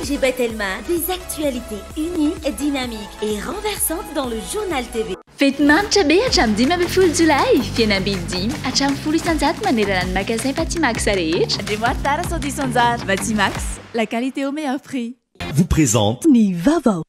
LGBT Telma, des actualités uniques, dynamiques et renversantes dans le journal TV. Fety manitra be hatramin'ny 10 ambin'ny folo Jolay, fihenam-bidy 10 hatramin'ny 10 isanjato manerana ny magasin Batimax rehetra. Andrimoary Tara Saudi Sanjar, Batimax, la qualité au meilleur prix. Vous présente Ny vaovao.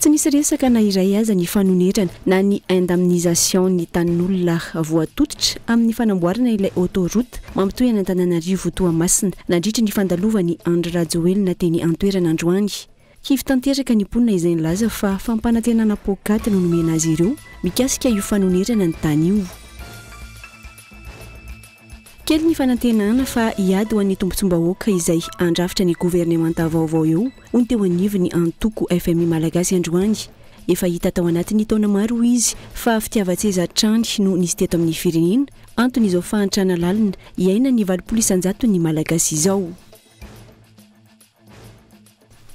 Tsy nisy resaka na iray aza ny fanonerana na ny indemnisation ny tanin'olona voatotitra amin'ny fanamboarana ilay autoroute mampitohy any Antananarivo Toamasina nandritra ny fandalovany Andry Rajoelina teny an-toerana androany. Kivy tanteraka ny mponina izay nilaza fa fampanantenana pôkaty no nomena azy ireo mikasika io fanonerana ny tany io. Kely ny fanantenana fa hiady ho an'ny tombontsom-bahoaka izay andrafitra ny gouvernemanta vaovao eo hoy teo anivony antoko FMI Malagasy androany. Efa hita tao anatin'ny taona maro izy fa fitiavan-tseza trany no nisy teto amin'ny firenena antony izao fahantrana lalina iaina ny 20 isanjato ny Malagasy izao.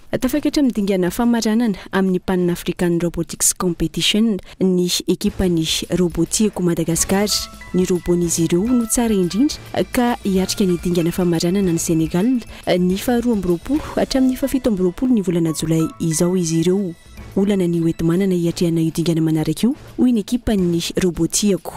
Tafakatra midingana famaranana amin'ny Pan African Robotics Competition ny ekipany robotiako Madagasikara. Ny robon'izy ireo no tsara indrindra ka hiatrika ny dingana famaranana ny Senegal ny 12 hatramin'ny 17 ny volana Jolay izao izy ireo. Olana ny oetimanana hiatrehana io dingana manaraka io hoy ny ekipany robotiako.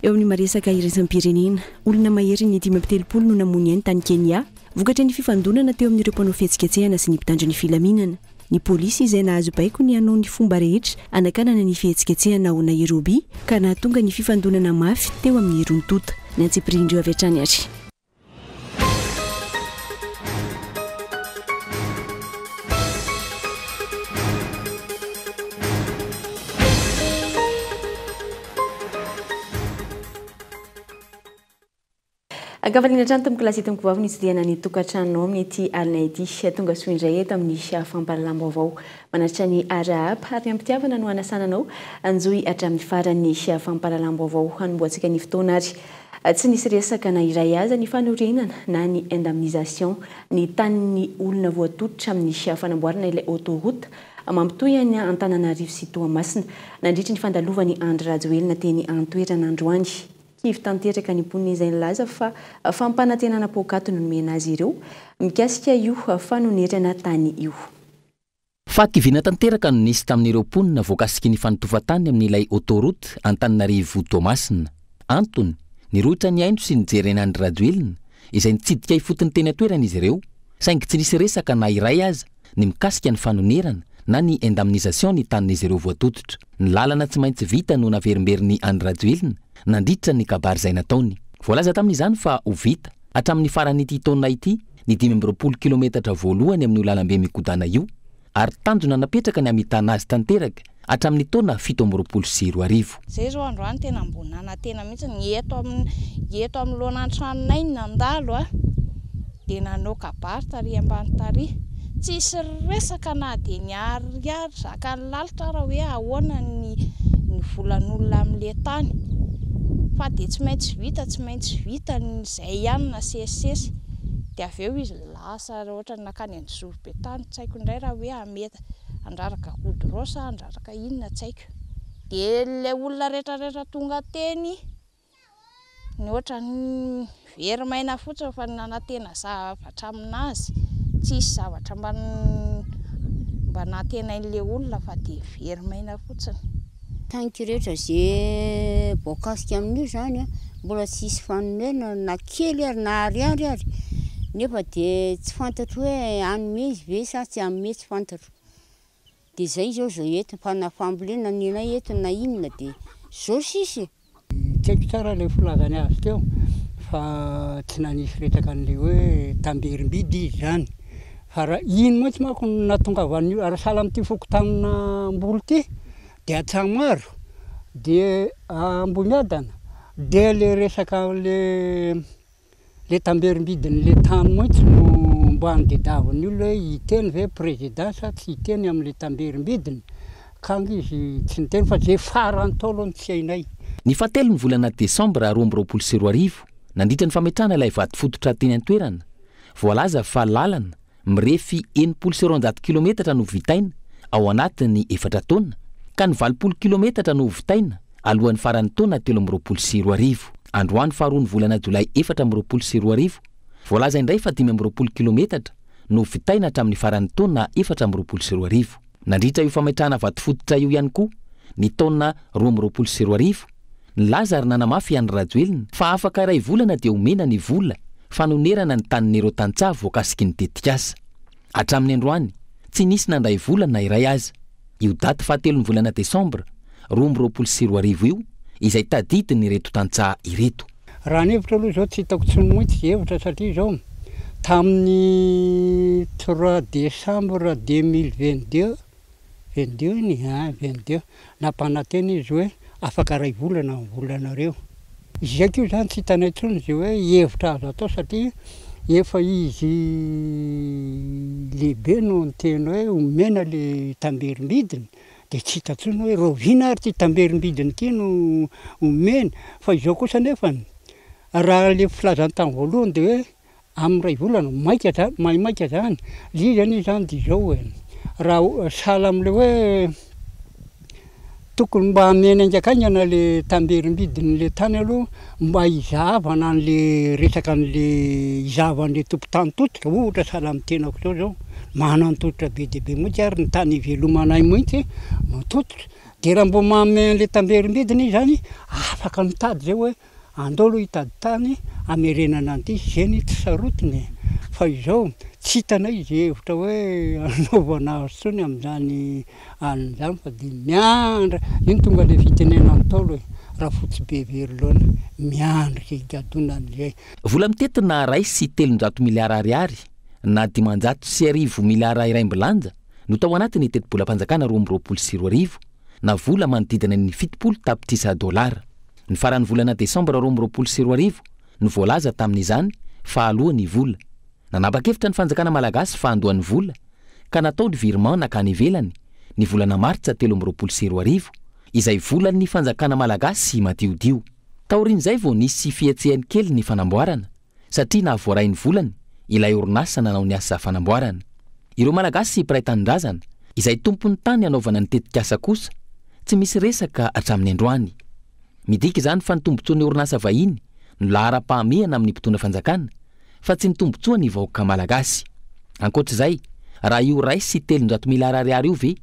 Eo amin'ny maresaka iraisam-pirenena, olona mahery ny 10 no namony any tany Kenya vokatra ny fifandonana teo amin'ireo mpanao fihetsiketsehana sy ny mpitandro ny filaminana. Ny polisy izay nahazo baiko ny hanao ny fomba rehetra anakanana ny fihetsiketsehana ao Nairobi ka nahatonga ny fifandonana mafy teo amin'ny Rontota. Ny antsipirindreo avy hatrany ary. Agavaliana trano tomboky lasety mikivavy ny tsiriana ny tokantrano amin'ny ity alina ity tonga soa indray eto amin'ny fampahalalam-baovao manaritra ny arahaba ary ampitiavana no anasananao anjoy hatramin'ny farany fampahalalam-baovao hanomboantsika ny fotoana ary tsy nisy resaka na iray aza ny fanorenana na ny indemnisation ny tanin'ny olona voatotitra amin'ny fanamboarana ilay autoroute mampitohy any Antananarivo sy Toamasina nandritra ny fandalovany Andry Rajoelina teny an-toerana androany. Kivy tanteraka ny mponina izay nilaza fa fampanantenana pôkaty no nomena azy ireo mikasika io fanonerana tany io. Fakiviana tanteraka no nisy tamin'ireo mponina voakasiky ny fanotovan-tany amin'ilay autoroute Antananarivo Toamasina. Antony niroitra ny aino sy nijerena Andry Rajoelina izay nitsidika ifotony teny atoerana izy ireo saingy tsy nisy resaka na iray aza ny mikasika ny fanonerana na ny indemnisation ny tanin'izy ireo voatototra. Ny lalana tsy maintsy vita no naverimberiny Andry Rajoelina nandritra ny kabary izay nataony. Voalaza tamin'izany fa ho vita hatramin'ny faran'ity taona ity ny 12 kilometatra voalohany amin'ny lalambe mikodana io ary tanjona napetraka ny amitana azy tanteraka hatramin'ny taona 17 Zay zao androany tena ambonana tena mihitsy ny eto amin'ny lohan'ny tranonay nandalo dia nanao kabary tary ambany tary. Tsisy resaka na dia niary zaka ny lalitra raha hoe ahoana ny volan'olona amin'ilay tany. Fa dia tsy maintsy vita izay ihany na sesisesy dia avy eo izy lasa ohatra nakany androzory be tany tsy haiko indray raha hoe ameta andraraka goudron sa andraraka inona tsy haiko. Dia ilay olona rehetrarehetra tonga teny ny ohatra ny very maina fotsiny fa nanantena zavatra aminazy tsisy zavatra mba natena ilay olona fa dia very maina fotsiny. Tanky rehetra zay voakasika amin'io zany mbola tsisy fanonerana na kely ary na ariary ary nefa dia tsy fantatro hoe anome izy ve sa tsy anome tsy fantatro. Dia zay zao eto fanafambolena nenay eto na inona dia zao sisy. Tsy haiko tsara ilay filazany azy teo fa tsy nanisy resaka an'ilay hoe tamberim-bidy izy zany. Fa raha iny moa tsy manko nahatongavan'io ary sahala amin'ity fokotanana mboly ity dia Atsamaro dia Amboniadana dia le resaka le tamberim-bidin'le tany moitsy no mba handedavany olo hoe hiteny ve président sa tsy hiteny amin'le tamberim-bidiny kang izy tsy niteny fa zay farany taolony tsy hainay. Ny 7 volana Desambra 2024 nandritra ny fametrahana ilay vady fototra teny an-toerana. Voalaza fa lalana mirefy 700 kilometatra no vitaina ao anatiny 4 taona ka ny 20 kilometatra no vitaina alohan'ny faran'ny taona 320. Androany faharoa ny volana Jolay 420. Voalaza indray fa 520 kilometatra no vitaina hatramin'ny faran'ny taona 420. Nandritra io fametrahana vato fototra io ihany koa ny taona 2020. Ny Lazary nanamafy an'ny Rajoelina fa afaka iray volana dia omena ny vola fanonerana ny tanin'ireo tantsaha voakasiky ny tetikasa. Hatramin'ny androany tsy nisy nandray volana iray aza. Io daty fahatelo ny volana Desambra 2020 io izay tadidiny ireto tantsaha ireto. Raha ny hevitra aloha zao tsy hitako tsy moitsy hevitra satria zao tamin'ny 3 décembre 2022 nampanantena izy hoe afaka ray volana ny volanareo. Izy io zany tsy hitanay intsony zay hoe hevitra azo atao satria efa izy lehibe no ny tena hoe omena le tamberim-bidiny dia tsy hita intsony hoe roviana ary ty tamberim-bidiny ity no omena. Fa izao kosa nefa raha le filazany tamin'ny voalohany dia hoe amin'ny ray volana maika zany lizany zany dia izao hoe raha sahala amin'le hoe tokony mba hamena ingakaingana le tamberim-bidiny le tany aloha mba hizavana an'le resaka an'le hizavan'le tompon-tany totika ohatra sahala amin'ny tenako zao manantotra be dia be moitsy ary ny tany ivelomanay moitsy matototra dia raha mbo manome an'le tamberim-bidiny zany afaka mitady zay hoe andao aloha hitady tany amerenana an'ity zeny tsy sarotiny. Fa izao tsy hitanay izy hevitra hoe anaovana azy amin'izany an'izany fa dia miandra iny tonga le fitenena ny taolo hoe raha fotsy be very loana miandrika higadona an'izay. Vola mitetina ray sy 300 miliara ariary na 500 miliara iray mbilanja no tao anatiny teti-bolam-panjakana 2020 na vola manodidina ny 70 tapitrisa dolara. Ny faran'ny volana Desambra 2020 no voalaza tamin'izany fa alohan'ny vola. Nanapa-kevitra ny fanjakana malagasy fa andohan'ny vola ka natao ny virement nakany ivelany ny volana Martsa 2020 izay volan'ny fanjakana malagasy matiodio. Taorian'izay vao nisy fietsehany kely ny fanamboarana satria nahavoaray ny volany ilay orinasa nanao ny asa fanamboarana. Ireo malagasy mpiray tanindrazana izay tompony tany anaovana ny tetikasa kosa tsy misy resaka hatramin'ny androany. Midika izany fa ny tombontsoan'ny orinasa vahiny no lahara-pahamehana amin'ny mpitondra fanjakana fa tsy ny tombontsoa ny vahoaka malagasy. Ankoatr'izay, raha io ray sy 300 miliara ariary io ve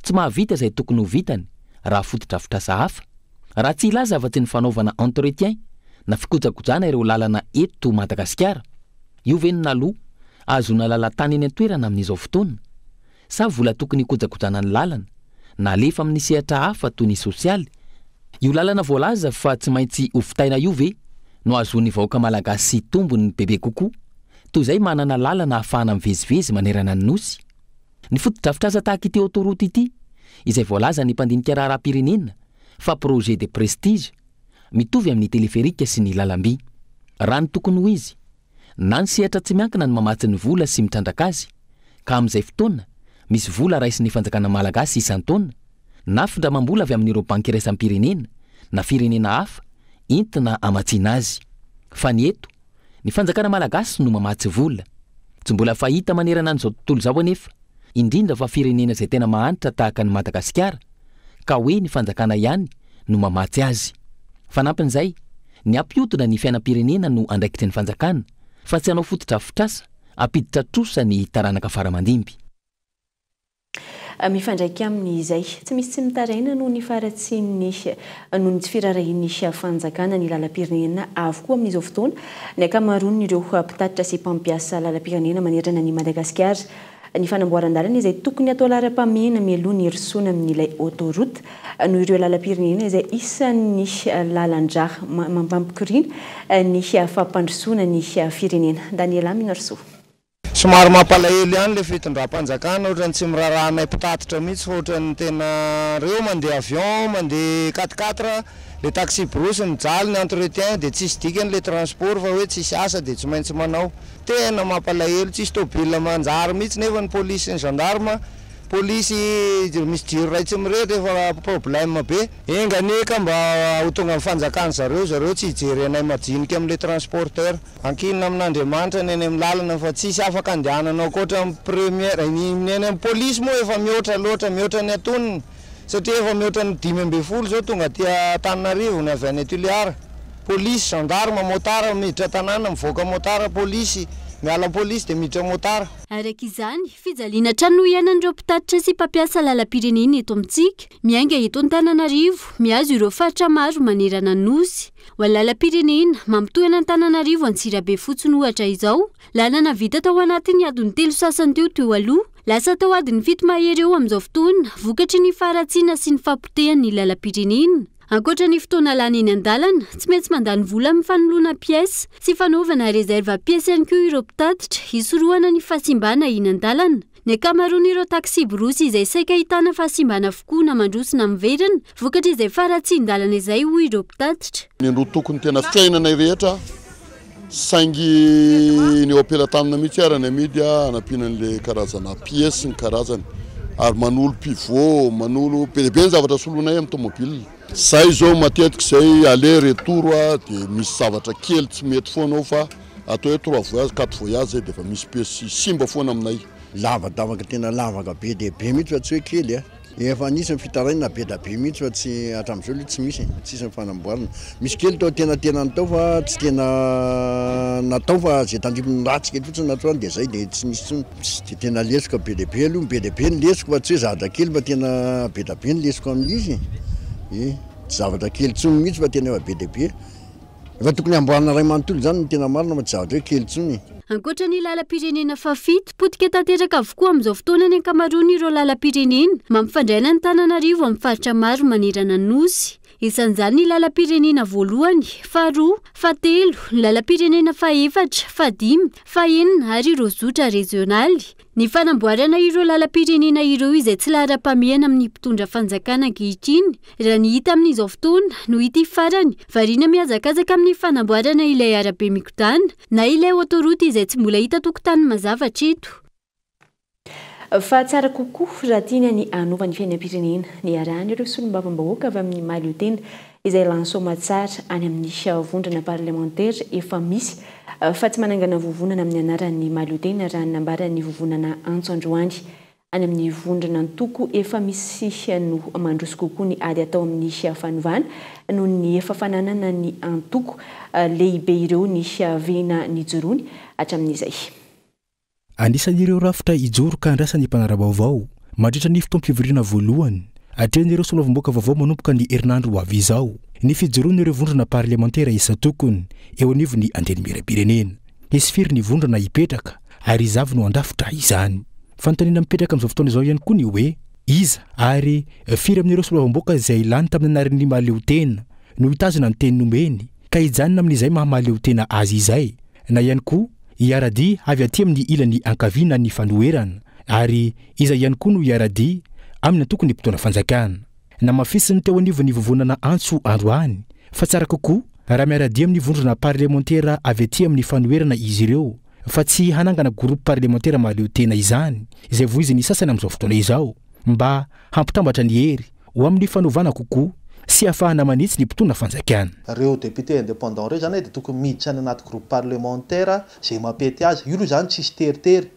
tsy mahavita izay tokony ho vitany raha fotodrafitrasa hafa. Raha tsy ilaza afa-tsy ny fanaovana entretien na fikojakojana ireo lalana eto Madagasikara, io ve ny naloha azona lalan-tany eny an-toerana amin'izao fotoana sa vola tokony hikojakojana ny lalana na alefa amin'ny sehatra hafa toy ny sosialy. Io lalana voalaza fa tsy maintsy hovitaina io ve no azon'ny vahoaka malagasy tombony bebe kokoa toy izay manana lalana ahafahana mivezivezy manerana ny nosy. Ny fotodrafitrasa tahaka ity autoroute ity izay voalaza ny mpandinika raharaham-pirenena fa projet de prestige mitovy amin'ny teleferika sy ny lalam-by. Raha ny tokony ho izy na ny sehatra tsy miankina ny mamatsy ny vola sy mitrandraka azy ka amin'izay fotoana misy vola raisin'ny fanjakana malagasy isan-taona na findramam-bola avy amin'ireo banky iraisam-pirenena na firenena hafa entina amatsiana azy. Fa ny eto ny fanjakana malagasy no mamatsy vola. Tsy mbola fahita manerana an'izao tontolo izao anefa indrindra fa firenena izay tena mahanitra tahaka ny Madagasikara ka hoe ny fanjakana ihany no mamatsy azy. Fanampin'izay ny ampihodina ny fiainam-pirenena no andraikitry ny fanjakana fa tsy hanao fotodrafitrasa ampiditra trosa ny taranaka faramandimby. Mifandraiky amin'izay tsy misy tsy mitaraina noho ny faratsiany noho ny tsy firarahin'ny fanjakana ny lalam-pirenena avokoa amin'izao fotoana ny ankamaroany ireo mpitatitra sy mpampiasa lalam-pirenena manerana ny Madagasikara. Ny fanamboaran-dalana izay tokony atao lara-pamehana mialoha ny erisoana amin'ilay autoroute noho ireo lalam-pirenena izay isan'ny lalan-draha mampampikorina ny fampandrosoana ny firenena. Daniela Minarso. Somary mampalahelo ihany le fitondram-panjakana ohatrany tsy miraranay mpitatitra mihitsy ohatrany tena reo mandeha avion, mandeha 4x4, le taxi brosy mijaly ny entretien dia tsisy dikany le transport fa hoe tsisy asa dia tsy maintsy manao. Tena mampalahelo, tsisy tôbila manjary mihitsy nefa ny polisy sy ny gendarme polisy misy jiro ray tsy mirety efa problème be engany ka mba ho tonga amin'ny fanjakana zareo tsy hijery anay majinika amin'le transporteur ankinina amin'Andriamanitra ny eny amin'ny lalana fa tsisy afaka andehanana ankoatra amin'ny première ny eny amin'ny polisy moa efa mihoatra loatra mihoatra ny atonony satria efa mihoatra ny 5 zao tonga aty Antananarivo ny avy any Tuléar polisy gendarme motara miditra tanàna mivoaka motara polisy miala polisy dia miditra motara. Araka izany, fijaliana trano ianan'ireo mpitatitra sy mpampiasa lalam-pirenena eto amintsika, miainga eto Antananarivo, mihazo ireo faritra maro manerana ny nosy. Ho lalam-pirenena mampitohana Antananarivo Antsirabe fotsiny ohatra izao, lalana vita tao anatin'ny adiny 3 sasany teo aloha, lasa tao adiny 7 mahery eo amin'izao fotoana, vokatry ny faharatsiana sy ny fampitehan'ny lalam-pirenena. Ankoatra ny fotoana lany eny an-dalana, tsy maintsy mandany vola amin'ny fanoloana pièce sy fanaovana réserve pièce ihany koa ireo mpitatitra, hisorohana ny fahasimbana eny an-dalana. Ny akamaroan'ireo taxi borosy izay saika ahitana fahasimbana avokoa na mandrosina miverina, vokatra izay faratsin-dalana izay hoy ireo mpitatitra. Ny andro tokony tena fiainana rehetra, saingy ny opératamina mihitsy arany amidy anampianan'le karazana pièce ny karazany, ary manolo pivot, manolo be ny zavatra solonay amin'ny tomobile. Zay zao matetika zay aller retour dia misy zavatra kely tsy mety foana fa atao hoe 3 voyage 4 voyage zay dia efa misy pièce simba foana aminay. Lavadavaka tena lavaka be dia be mihitsy fa tsy hoe kely efa anisany fitaraina be da be mihitsy fa tsy hatramin'izao tsy misy tsisy fanamboarana. Misy kely tao tena natao fa tsy tena natao fa zay tandrimo ratsy kely fotsiny natao dia zay dia tsy misy tsony. Dia tena lesoko be dia be aloha, be dia be ny lesoko fa tsy hoe zavatra kely fa tena be da be ny lesoko amin'izy. Tsy zavatra kely tsony mihitsy fa tena efa be dia be. Efa tokony amboarina ray manontolo zany no tena marina fa tsy zavatra hoe kely tsony. Ankoatra ny lalam-pirenena fafito, potika tanteraka avokoa amin'izao fotoana ny ankamaroan'ireo lalam-pirenena mampifandray ny Antananarivo amin'ny faritra maro manerana ny nosy. Isan'izany ny lalam-pirenena voalohany, faharoa, fahatelo, ny lalam-pirenena fahaefatra, fahadimy, fahaenina ary ireo zotra rezionaly. Ny fanamboarana ireo lalam-pirenena ireo izay tsy lahara-pahamehana amin'ny mpitondra fanjakana ankehitriny, raha ny hita amin'izao fotoana no ity farany, variana mihazakazaka amin'ny fanamboarana ilay arabe mikodana na ilay autoroute izay tsy mbola hita tokotany mazavatra eto. Fa tsara kokoa raha tiana ny anova ny fiainam-pirenena ny arahana ireo solombavam-bahoaka avy amin'ny mahaleotena izay lansoma tsara any amin'ny vondrona parlementaire efa misy fa tsy manangana vovonana amin'ny anaran'ny mahaleotena raha nambarany vovonana Antso Androany any amin'ny vondrona Antoko efa misy no mandroso kokoa ny ady atao amin'ny fanovana noho ny efa fananana ny Antoko lehibe ireo ny vena ny jorony hatramin'izay. Anisan'ireo rafitra ijoro ka andrasan'ny mpanara-baovao mandritra ny fotoam-pivoriana voalohany atrehan'ireo solovam-baovaka vaovao manomboka ny herinandro ho avy izao ny fijoroan'ireo vondrona parlementaire isa tokony eo anivon'ny andrenim-pirenena. Hisy firy ny vondrona hipetraka ary izavy no andafitra izany. Fanontaniana mipetraka amin'izao fotoana izao ihany koa ny hoe iza ary firy amin'ireo solovam-baovaka izay lany tamin'ny anaran'ny mahaleotena no hitazona ny teny nomeny ka hijanona amin'izay mahamahaleotena azy izay na ihany koa iaradi avy aty amin'ny ilany ankaviana ny fanoherana ary iza ihany koa no iaradi amin'ny tokony mpitondra fanjakana. Na mafisiny teo anivon'ny vovonana Antso Androany fa tsara kokoa raha miaradi amin'ny vondrona parlementaire avy aty amin'ny fanoherana izy ireo fa tsy hanangana groupe parlementaire mahaleotena izany izay voizy ny sasany amin'izao fotoana izao mba hampitambatra ny hery ho amin'ny fanovana kokoa sy afahana manitsy ny mpitondra fanjakana. Reo député indépendant reo zany dia tokony miditra any anaty groupe parlementaire zay mampety azy io zany tsisy teritery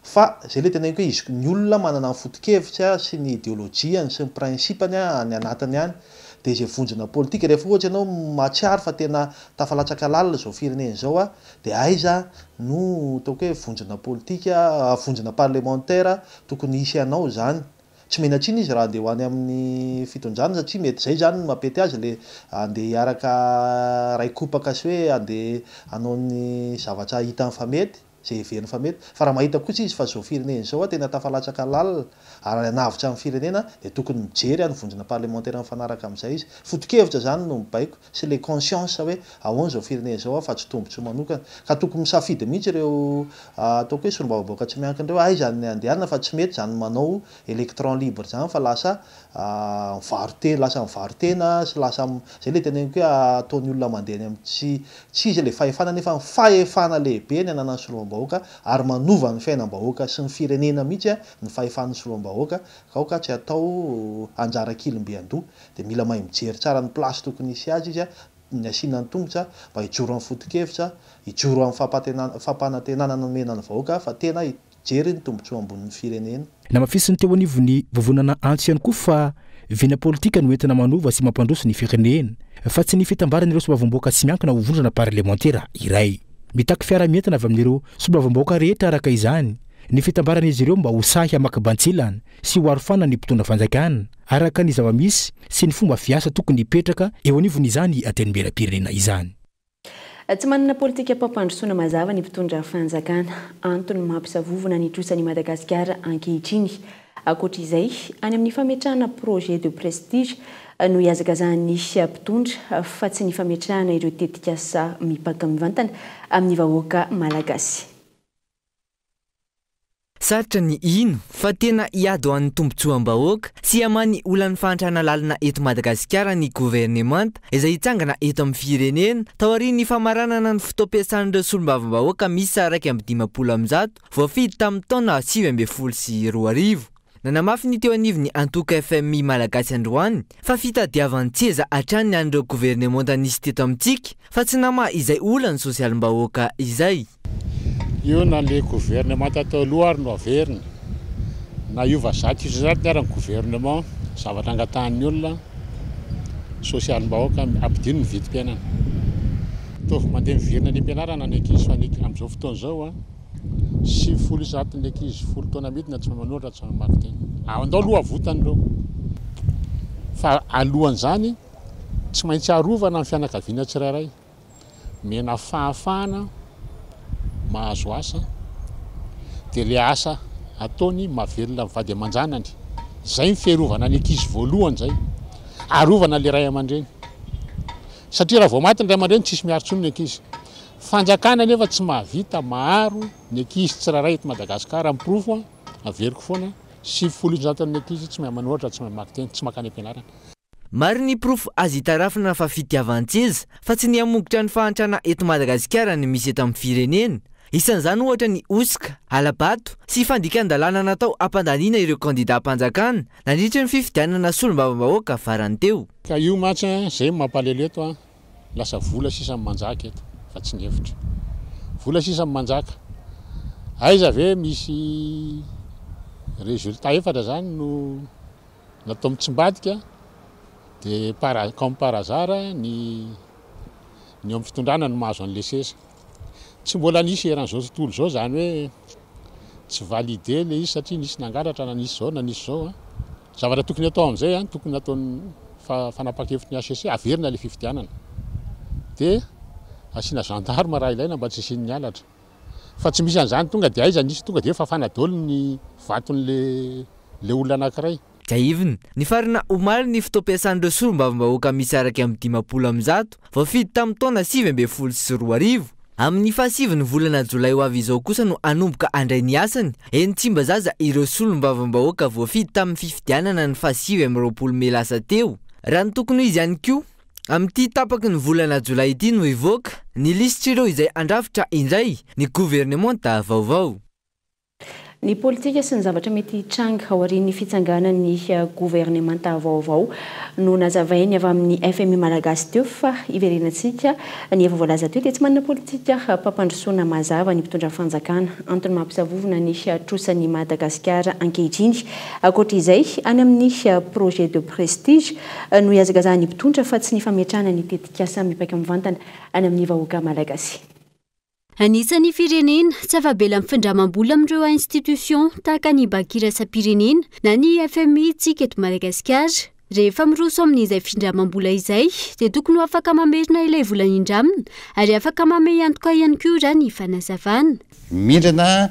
fa zay le tena hoe izy ny olona manana ny foto-kevitra sy ny idéologiany sy ny principany any anatiny any dia izay vondrona politika rehefa ohatry ianao mahatsiaro fa tena tafalatsaka lalina zao firenena zao dia aiza no ataoko hoe vondrona politika vondrona parlementaire tokony hisy anao zany. Tsy menatriny izy raha andeha ho any amin'ny fitondrana satria mety zay zany mampety azy le andeha hiaraka ray kopaka sy hoe andeha hanao ny zavatra hita ny famety zay heveriny famety fa raha mahita kosa izy fa zao firenena zao tena tafalatsaka lalina ary anavitra amin'ny firenena dia tokony mijery any vondrona parlementaire mifanaraka amin'izay izy. Foto-kevitra zany no mibaiko sy le conscience hoe ahoana zao firenena zao fa tsy tombotso manokana ka tokony misafidy mihitsy ireo ataoko hoe solombavambaoaka tsy miankin'ireo aiza ny andehanana fa tsy mety zany manao électron libre zany fa lasa mivarotena sy lasa zay le tena hoe ataon'ny olona mandeha any amin'ny tsy izy le fahefana nefa fahefana lehibe ny ananan'ny solombavambaoaka soloam-bahoaka ary manova ny fiainam-bahoaka sy ny firenena mihitsy ny fahefan'ny soloam-bahoaka kaoka tsy atao anjara kilim-be-andoha dia mila mahay mijery tsara ny plasy tokony isy azy izy ny asiana ny tongotra mba hijoro amin'ny foto-kevitra hijoro amin'ny fampanantenana nomena ny vahoaka fa tena hijery ny tombotsoa ambonin'ny firenena. Na mafisiny teo anivony vovonana antso ihany koa fa vina politika no entina manova sy mampandroso ny firenena fa tsy ny fitambaran'ireo sombavamboaka sy miankina ho vondrona parlementaira iray. Mitaky fiara-mientana avy amin'ireo sombavamboaka rehetra araka izany ny fitambaran'izy ireo mba ho sahy hamakibantsirana sy ho arofana ny mpitondra fanjakana araka ny zava-misy sy ny fomba fiasa tokony hipetraka eo anivon'izany antenimieram-pirenena izany. Tsy manana politika pampandrosoana mazava ny mpitondra fanjakana antony mampisavovona ny trosan'i Madagasikara ankehitriny. Ankoatra izay, any amin'ny fametrahana projet de prestige no hiazakazan'ny mpitondra fa tsy ny fametrahana ireo tetikasa mipaka mivantana amin'ny vahoaka malagasy. Sarotra ny ino fa tena hiady ho an'ny tombotsoam-bahoaka sy hamany olan'ny fahantrana lalina eto Madagasikara ny gouvernemanta izay hitsangana eto amin'ny firenena taorian'ny famaranana ny fotoam-piasan'ireo solombavambahoaka misy 150 voafidy tamin'ny taona 2012. Nanamafy ny teo anivony antoka FMI malagasy androany fa fitadiavan-tseza hatrany an'ireo gouvernemanta nisy teto amintsika fa tsy nama izay olany sosialim-bahoaka izay. Io na le gouvernement atao aloha ary no averina na iova zato isan-jato ny arany gouvernement zavatra angatahan'ny olona sosialim-bahoaka ampidino ny vidim-piainana. Ataovy mandeha mivirina ny ampianarana ny ankizy fa amin'izao fotoana izao 7 ny ankizy 10 taona midina tsy manoratra tsy mamaky teny. Andao aloha avotany ireo. Fa alohan'izany tsy maintsy arovana ny fianakaviana tsirairay. Mena fahafahana mahazo asa dia le asa ataony mahavelona mivady aman-janany. Zay ny fiarovana ny ankizy voalohany zay. Arovana le ray aman-dreny. Satria raha vao maty ny ray aman-dreny tsisy miaro-tsony ny ankizy. Fanjakana nefa tsy mahavita maharo ny ankizy tsirairay eto Madagasikara miprofo averiko foana 7 ny ankizy tsy mahay manoratra tsy mahay mamaky teny tsy makany ampianarana. Maro ny profo azy hitarafina fa fitiavan-tseza fa tsy ny hamongotra ny fahantrana eto Madagasikara ny misy eto amin'ny firenena. Isan'izany ohatra ny osika, alabato sy fandikan-dalàna natao hampandaniana ireo kandida mpanjakana nandritra ny fifidianana solombavambahoaka farany teo. Ka io matsa zay mampalahelo eto lasa vola sisa manjaka eto fa tsy nevitra. Vola sisa manjaka. Aiza ve misy résultat efatra zany no natao mitsimbadika dia comme par hasard ny amin'ny fitondrana no mahazo an'le seza. Tsy mbola nisy eran'izao tontolo izao zany hoe tsy validé le izy satria nisy nangalatra na nisy zao na nisy zao. Zavatra tokony atao amin'izay tokony ataony fanapakevitry ny HCC averina le fifidianana. Dia asiana gendarme raha ilaina mba tsy isian'ny halatra. Fa tsy misy an'izany tonga dia aiza nisy tonga dia efa fanadolo ny vaton'le olona anankiray. Jaivina, ny farina omaly ny fotoam-piasan'ireo solombavambahoaka misy araka amin'ny 10 voafidy tamin'ny taona 2012. Amin'ny fahasivy ny volana jolay ho avy izao kosa no anomboka andray ny asany eny Tsimbazaza ireo solombavambahoaka voafidy tamin'ny fifidianana ny fahasivy amin'ny 20 Mey lasa teo. Raha ny tokony izy ihany koa amin'ity tapaky ny volana jolay ity no ivoaka ny lisitra ireo izay andrafitra indray ny gouvernemanta vaovao. Ny politika sy ny zavatra mety hitranga aorian'ny fitsanganan'ny gouvernemanta vaovao no nazavainy avy amin'ny FMI malagasy teo fa iverenantsika ny efa voalaza teo dia tsy manana politika pampandrosoana mazava ny mpitondra fanjakana antony mampisavovona ny trosan'ny Madagasikara ankehitriny. Ankoatra izay any amin'ny projet de prestige no hiazakazan'ny mpitondra fa tsy ny fametrahana ny tetikasa mipaika mivantana any amin'ny vahoaka malagasy. Anisan'ny firenena tsy afabela mifindramam-bola amin'ireo institution tahaka ny banky iraisam-pirenena na ny FMI tsika eto Madagasikara. Rehefa miroso amin'izay findramam-bola izay dia tokony afaka mamerina ilay vola indramina ary afaka mamey antoka ihany koa raha ny fanazavana. Mindrana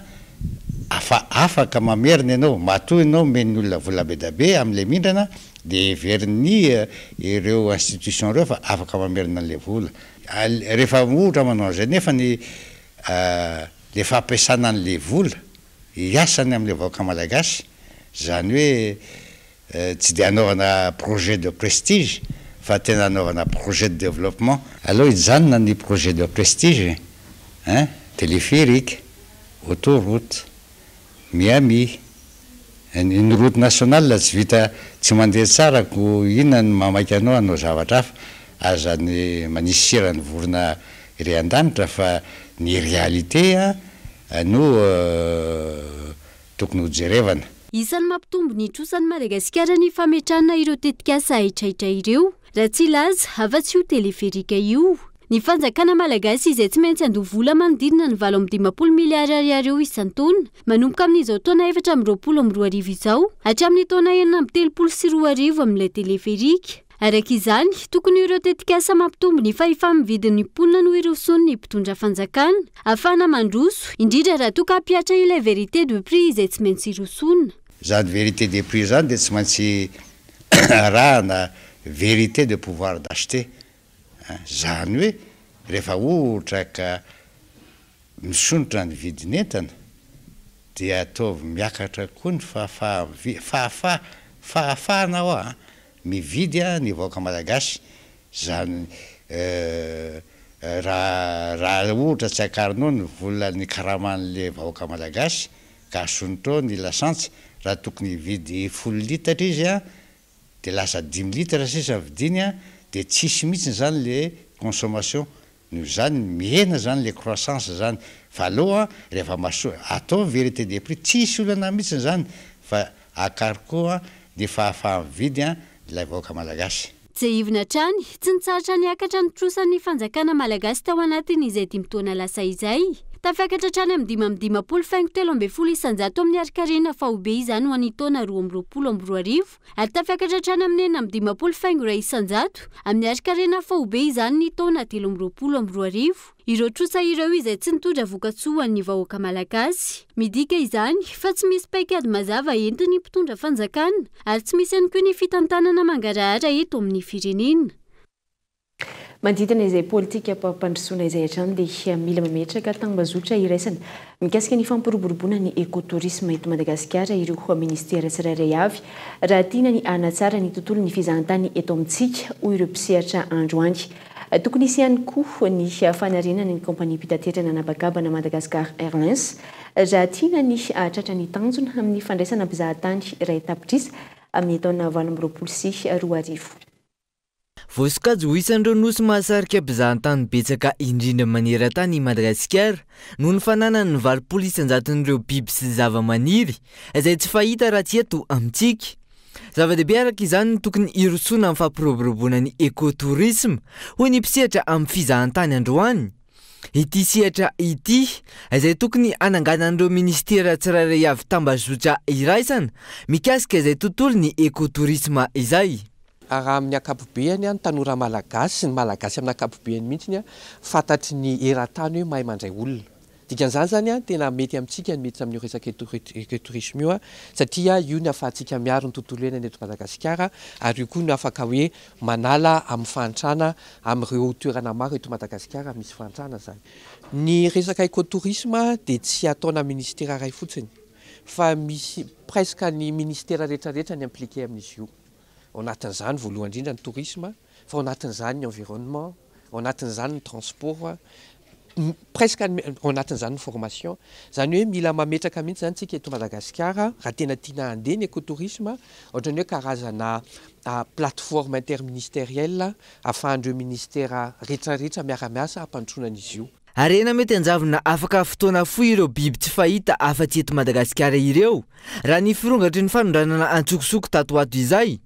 afaka mamerina ianao matoa ianao men'ny olona vola be da be amin'ilay mindrana dia heverin'ny ireo institution ireo fa afaka mamerina an'ilay vola. Rehefa ohatra manao an'izay nefa ny le fampiasana an'ilay vola hiasany amin'ilay vahoaka malagasy zany hoe tsy dia anaovana projet de prestige fa tena anaovana projet de développement. Aloha hijanona ny projet de prestige téléphérique autoroute Miami ny route nationale tsy vita tsy mandeha tsara ko inona ny mamaika anao zavatra hafa azany manisy serany vorona iray an-danitra fa ny réalité no tokony ho jerevana. Isan'ny mampitombo ny trosan'ny Madagasikara ny fametrahana ireo tetikasa ahitrahitra ireo raha tsy ilaza afa-tsy io teleferika io. Ny fanjakana malagasy izay tsy maintsy andovola manodidina ny 7.5 miliary ariary eo isan-taona manomboka amin'izao taona 2022 izao hatramin'ny taona 2033 amin'ilay teleferika. Arak'izany, tokony ireo tetikasa mampitombo ny fahifahamvidin'ny mponina no irosony ny mpitondra fanjakana ahafahana mandroso indrindra raha toka hampiatra ilay vérité de prix izay tsy maintsy irosona. Zany vérité de prix zany dia tsy maintsy rahana vérité de pouvoir d'acheter. Zany hoe rehefa ohatra ka misonitra ny vidin'entana dia ataovy miakatra koa ny fahafahana ao mividy ny vahoaka malagasy. Zany raha ohatra tsy akarinao ny vola ny karaman'le vahoaka malagasy ka asonitrao ny lasantsy raha tokony vidy 10 litatra izy dia lasa 10 litatra sisa vidiny dia tsisy mihitsy zany le consommation noho zany mihena zany le croissance zany fa aloha rehefa atao vérité des prix tsisy olana mihitsy zany fa akarikoa dia fahafahavidy ilay vahoaka malagasy. Jehivina trany tsy nitsaratra niakatra ny trosan'ny fanjakana malagasy tao anatiny izay 10 taona lasa izay. Tafiakatra trany amin'ny 5.7 isanjato amin'ny arikarena fahobe izany ho an'ny taona 2022 ary tafiakatra trany amin'ny 4.5 isanjato amin'ny arikarena fahobe izany ny taona 2022. Ireo trosa ireo izay tsy nitondra vokatsoa ny vahoaka malagasy. Midika izany fa tsy misy paikady mazava entiny mpitondra fanjakana ary tsy misy ihany koa ny fitantanana mangarahara eto amin'ny firenena. Manodidina izay politika mpandrosoana izay hatrany dia mila mametraka tambazotry iraisana mikasika ny fampiroboroboana ny ekotourisme eto Madagasikara ireo ministera tsirairay avy raha tiana ny hanatsara ny tontolo ny fizahantany eto amintsika hoy ireo mpisehatra androany. Tokony isy ihany koa ny fanarenana ny kompania mpitaterana anabakabana Madagascar Airlines raha tiana ny hatratra ny tanjona amin'ny fandraisana mpizahantany iray tapitrisa amin'ny taona 2022. Voasokajy ho isan'ireo nosy mahasarika mpizahantany betsaka indrindra maneran-tany Madagasikara noho ny fananany ny 20 isanjaton'ireo biby sy zava-maniry izay tsy fahita raha tsy eto amintsika. Zava-dehibe araka izany ny tokony irosona amin'ny fampiroboroboana ny ekotourisme hoy ny mpisehatra amin'ny fizahantany androany. Ity sehatra ity izay tokony ananganan'ireo ministera tsirairay avy tambazotra iraisana mikasika izay tontolo ny ekotourisme izay. Raha amin'ny akapobeany ny tanora malagasy sy ny malagasy amin'ny akapobeany mihitsy fantatry ny eran-tany hoe mahay mandray olona. Dikan'izany zany tena mety amintsika mety amin'io resaka ekotourisme io satria io ny ahafahantsika miaro ny tontolo iainana eto Madagasikara ary io koa no afaka hoe manala amin'ny fahantrana amin'ireo toerana maro eto Madagasikara misy fahantrana zany. Ny resaka ekotourisme dia tsy ataona ministera iray fotsiny fa misy presque ny ministera rehetrarehetra ny impliqué amin'izy io. Ao anatin'izany voalohany indrindra ny tourisme, fa ao anatin'izany ny environnement, ao anatin'izany ny transport, presque ao anatin'izany ny formation. Zany hoe mila mametraka mihitsy zany tsika eto Madagasikara raha tena tiana handeha ny ekotourisme, ohatran'ny hoe karazana plateforme interministérielle ahafahan'ireo ministera rehetrarehetra miara-miasa hampandrosoana an'izy io. Arena mety anjavona afaka fotoana fohy ireo biby tsy fahita afa-tsy eto Madagasikara ireo raha ny firongatry ny fanondranana antsokosoko tato ato izay.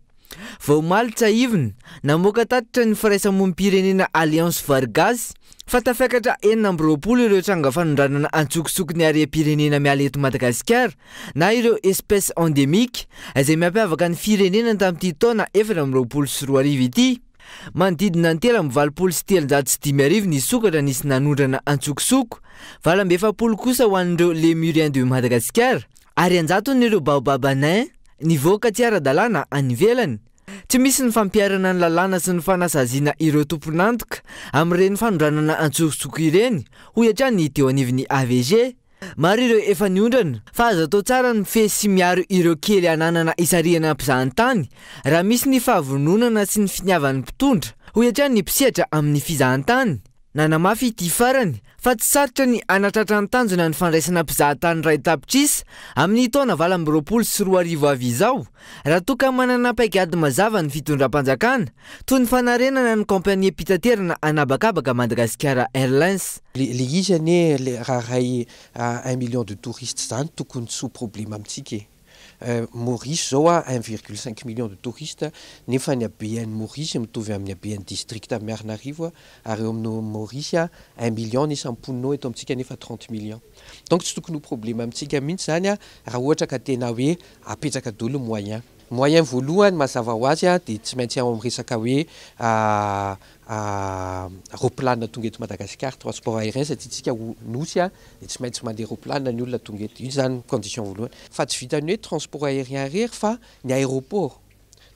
Vao malitra ivony namoaka tatitra ny firaisamonim-pirenena Alliance Vargas fa tafiakatra 20 ireo tranga fanondranana antsokosoko ny area-pirenena miala eto Madagasikara na ireo espèce endémique izay mampiavaka ny firenena tamin'ity taona 2023 ity. Manodidina ny 3.7 ny sokatra nisy nanondrana antsokosoko, 27 kosa ho an'ireo lémuriens de Madagasikara ary 100 n'ireo baobab nain nivoaka tsy ara-dalàna any ivelany. Tsy misy ny fampiarana ny lalàna sy ny fanasaziana ireo tompon'antoka amin'ireny fanondranana antsokosoko ireny hoy hatrany teo anivon'ny AVG. Maro ireo efa niondrana fa azo atao tsara ny mifehy sy miaro ireo kely ananana isariana mpizahantany raha misy ny fahavononana sy ny finiavan'ny mpitondra hoy hatrany ny mpisehatra amin'ny fizahantany. nanamafy ity farany fa tsy sarotra ny anatratra ny tanjona ny fandraisana mpizahatany ray tapitrisa amin'ny taona 2024 avy izao raha toa ka manana paikady mazava ny fitondram-panjakana toy ny fanarenana ny kompania mpitaterana anabakabaka Madagascar Airlines. Le izy ane raha ray 1 million de touristes zany tokony tsy ho problème amintsika. Maurice zao a 1,5 million de touristes nefa ny habean'ny Maurice mitovy amin'ny habean'ny district Antananarivo ary eo amin'ny Maurice 1 million ny samponao eto amintsika nefa 30 millions. Donc tsy tokony ho problème amintsika mihitsy zany raha ohatra ka tena hoe apetraka daholo moyen voalohany mazava ho azy dia tsy maintsy ao amin'ny resaka hoe roplanina tonga eto Madagascar, transport aérien satria tsika nosy dia tsy maintsy mandeha roplanina ny olona tonga eto. Io zany condition voalohany. Fa tsy vitany hoe transport aérien rery fa ny aéroport.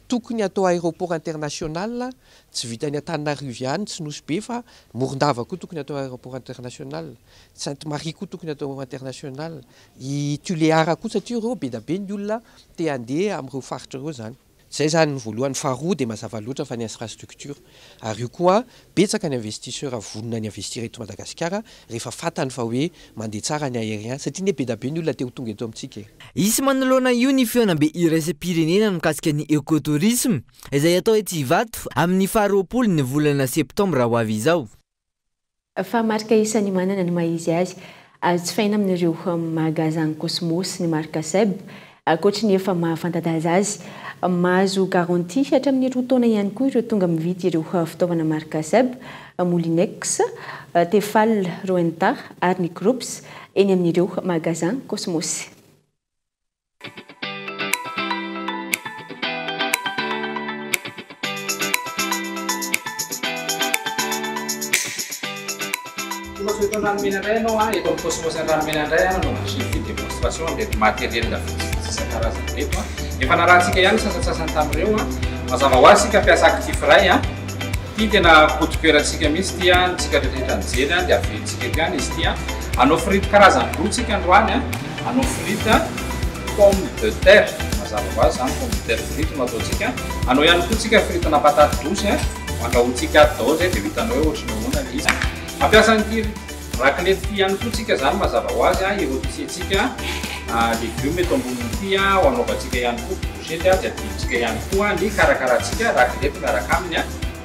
Tokony atao aéroport international, tsy vitany Antananarivo ihany tsy nosy be fa Morondava koa tokony atao aéroport international, Sainte-Marie koa tokony atao international, i Tuléar koa satria ireo be da be ny olona te handeha amin'ireo faritra ireo zany. Zay zany ny voalohany. Faharoa dia mazava loatra fa ny infrastructure. Ary io koa betsaka ny investisseur vonona ny investir eto Madagasikara rehefa fatany fa hoe mandeha tsara ny aérien satria be da be ny olona te ho tonga eto amintsika. Isy manoloana io ny feonambe iraisam-pirenena mikasika ny écotourisme izay atao ety Ivato amin'ny 20 ny volana septambra ho avy izao. Fa marika isan'ny manana ny maizy azy jifaina amin'ireo magasin Cosmos ny marika Seb ankoatra ny efa mahafantadaza azy mahazo garantie hatramin'ny 2 taona ihany koa ireo tonga mividy ireo fitaovana marika Seb, Moulinex, Tefal, Roentar ary ny Groups eny amin'ireo magasin Cosmos. Eto an-dranomenandray ianao eto amin'ny Cosmos an-dranomenandray no masivy démonstration ndraiky matériel isan-karazany reto efa narahantsika ihany sasasasany tamin'ireo mazava ho azy sika mpiasa actif ray ity tena coup de cœur antsika mihitsy ity ntsika rehetra nijery dia avelontsika eto ihany izy ity anao frity karazany roa tsika androany anao frity pomme de terre mazava ho azy zany pomme de terre frity no ataontsika anao ihany koa tsika fritina patate douce mandrahoantsika atao zay dia vitanao hoe ohatrany hoana izy mampiasa nyty raclette ity ihany koa tsika zany mazava ho azy erotisetsika légume eto amboniny ho anaovantsika ihany koa brochette dia adintsika ihany koa ny karakarahantsika raclette miaraka aminy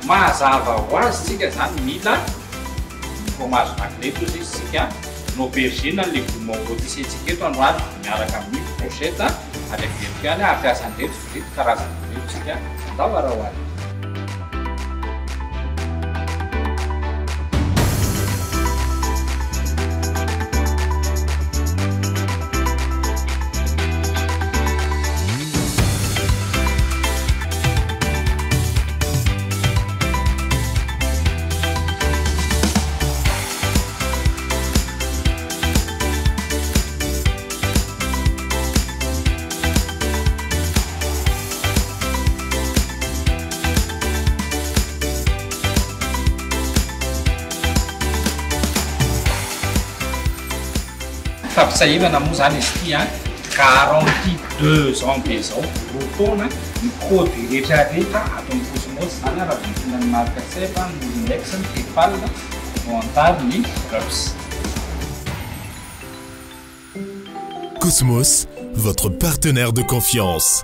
mazava ho azy tsika zany mila fromage raclette ozy izy tsika no aubergine ny légume rôtissetsika eto androany miaraka amin'ny brochette ary averiko ihany ampiasa an'ireto frity karazany reto tsika andao arahoany. Fampitsahivana moa zany izy ity garantie 2 ans be zao roa taona ny produit rehetrarehetra ato amin'ny Cosmos zany raha vidina ny marika Seb, Moulinex, Tefal, Roentar, ny Groups. Cosmos, votre partenaire de confiance.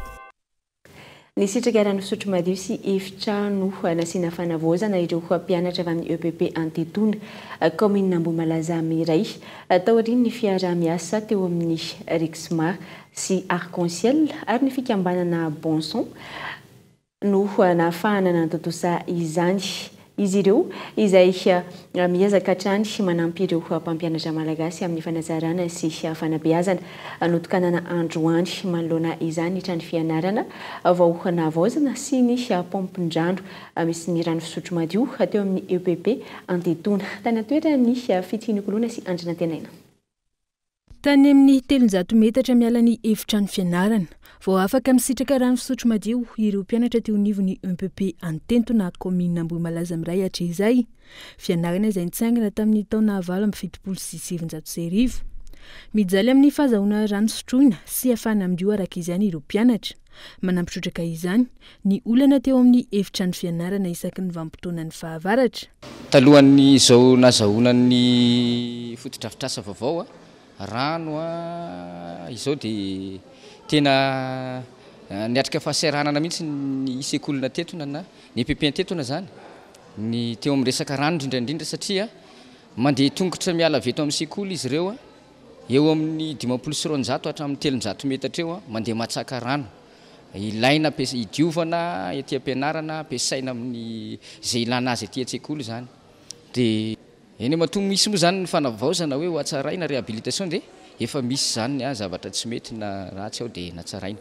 Ny sitraka rano fisotro madio sy efitrano nasiana fanavaozana ireo mpianatra avy amin'ny EPP Antetona commune Ambohimalaza iray tao aoriany ny fiarah-miasa teo amin'ny Rexma sy Arc-en-Ciel ary ny fikambanana Bonson no nahafahana nantotosa izany. Izy ireo izay miezaka hatrany manampy ireo mpampianatra malagasy amin'ny fanazarana sy fanabeazana notokanana androany manoloana izany trano fianarana vao navaozana sy ny pompin-drano misy ny rano fisotro madio teo amin'ny EPP Antetona. Tany atoerany fitihinikolona sy Andrina Tenaina. Tany amin'ny 300 metatra miala ny efitrano fianarana vao afaka misitraka rano fisotro madio ireo mpianatra teo nivony EPP Antetona commune Ambohimalaza iray hatrezay fianarana izay nitsangana tamin'ny taona 2007 mijaly amin'ny fahazahoana rano sotroina sy afana amin'io araka izany ireo mpianatra Manampitrotraka izany ny olana teo amin'ny efitrano fianarana isaky ny vampitoana ny fahavaratra. Talohan'ny izao nazahoanan'ny fotodrafitrasa vaovao rano izao dia tena niatrika fahasahiranana mihitsy ny sekolina tetona na ny EPP tetona zany ny teo amin'ny resaka rano indrindraindrindra satria mandeha tongotra miala avy eto amin'ny sekoly izy ireo eo amin'ny 500 hatramin'ny 300 metatra eo mandeha matsaka rano ilaina hidiovana etỳ ampianarana ampiasaina amin'ny izay ilana azy etỳ an-tsekoly zany dia eny mahatonga misy moa zany ny fanavaozana hoe ho atsaraina réhabilitation dia efa misy zany zavatra tsy mety na ratsy ao dia natsaraina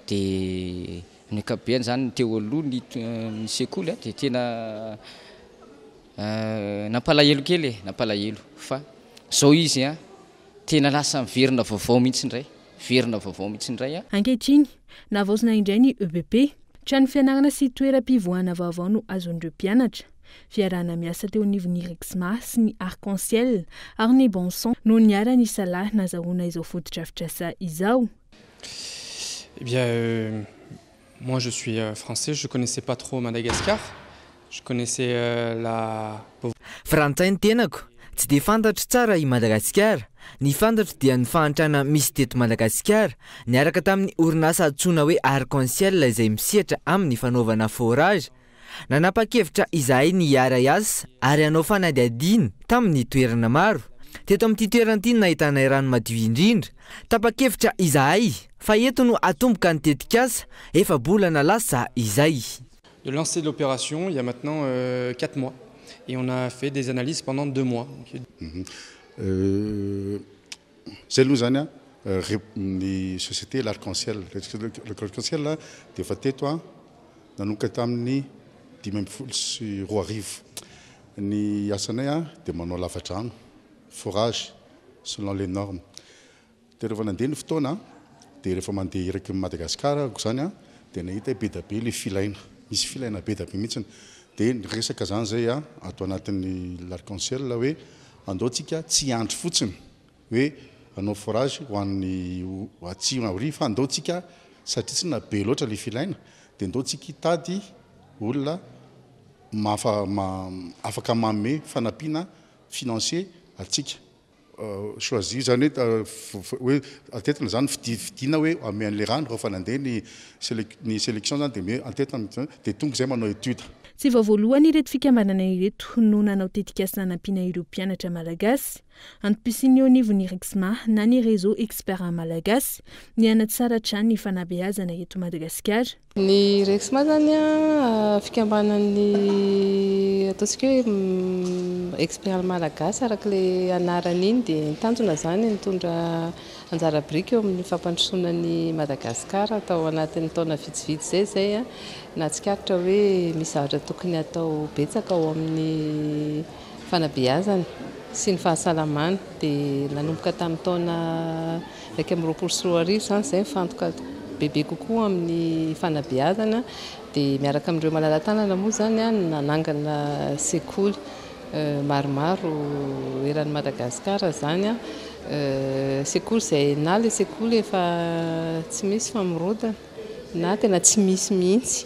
dia ny ankapobeny zany teo aloha ny sekoly dia tena nampalahelo kely nampalahelo fa zao izy tena lasa miverina vaovao mihitsy indray ankehitriny navaozina indray ny EPP trano fianarana sy toeram-pivoahana vaovao no azon'ireo mpianatra fiarahana miasa teo anivon'ny Rexma sy ny Arc-en-Ciel ary ny Bonson no niara ny salahy nazahoana izao fotodrafitrasa izao. Eh bien, moi je suis français, je connaissais pas trop Madagascar. Je connaissais la Frantsay ny tenako, tsy dia fantatra tsara i Madagasikara. Ny fantatra dia ny fahantrana misy teto Madagasikara, niaraka tamin'ny orinasa antsoina hoe Arc-en-Ciel izay misehatra amin'ny fanaovana forage. Nanapa-kevitra izahay ny hiara hiasa ary hanao fanadihadiana tamin'ny toerana maro. Teto amin'ity toerana ity nahitana rano madio indrindra. Tapa-kevitra izahay fa eto no atomboka ny tetikasa efa bolana lasa izay. De lancer de l'opération il y a maintenant 4 mois et on a fait des analyses pendant 2 mois. C'est nous zany ny société l'Arc-en-Ciel. L'Arc-en-Ciel là dia efa teto nanomboka tamin'ny 2024. Ny asanay dia manao lavadrano, forage selon les normes. Dia rehefa nandeha ny fotoana dia rehefa mandeha iraky Madagasikara zany dia nahita be da be le filaina. Misy filaina be da be mihitsy dia resaka zany zay atao anatin'ny l'Arc-en-Ciel hoe andaotsika tsy andry fotsiny hoe anao forage ho an'ny atsimo aory fa andaotsika satria tsy na be loatra le filaina dia andaotsika hitady olona afaka manome fanampiana financier atsika choisir zany hoe atetana zany fidina hoe ame an'le rano rehefa nandeha ny sélection zany dia me atetana dia tonga izay manao étude. Tsy vaovaloany ireto fikambanana ireto no nanao tetikasa nanampiana ireo mpianatra malagasy antom-pisiany eo anivon'ny Rexma na ny réseau expert malagasy ny anatsara hatrany ny fanabeazana eto Madagasikara. Ny Rexma zany fikambanan'ny ataontsika hoe expert malagasy arak'ilay anarany iny dia nitanjona zany nitondra anjara biriky eo amin'ny fampandrosoana ny Madagasikara atao anatin'ny taona vitsivitsy zay na tsikaritra hoe misy zavatra tokony atao betsaka ao amin'ny fanabeazana sy ny fahasalamana dia nanomboka tamin'ny taona 2024 zany izay mifantoka bebe kokoa amin'ny fanabeazana dia miaraka amin'ireo malala-tanana moa zany nanangana sekoly maromaro eran'ny Madagasikara zany sekoly izay na le sekoly efa tsy misy famorodana na tena tsy misy mihitsy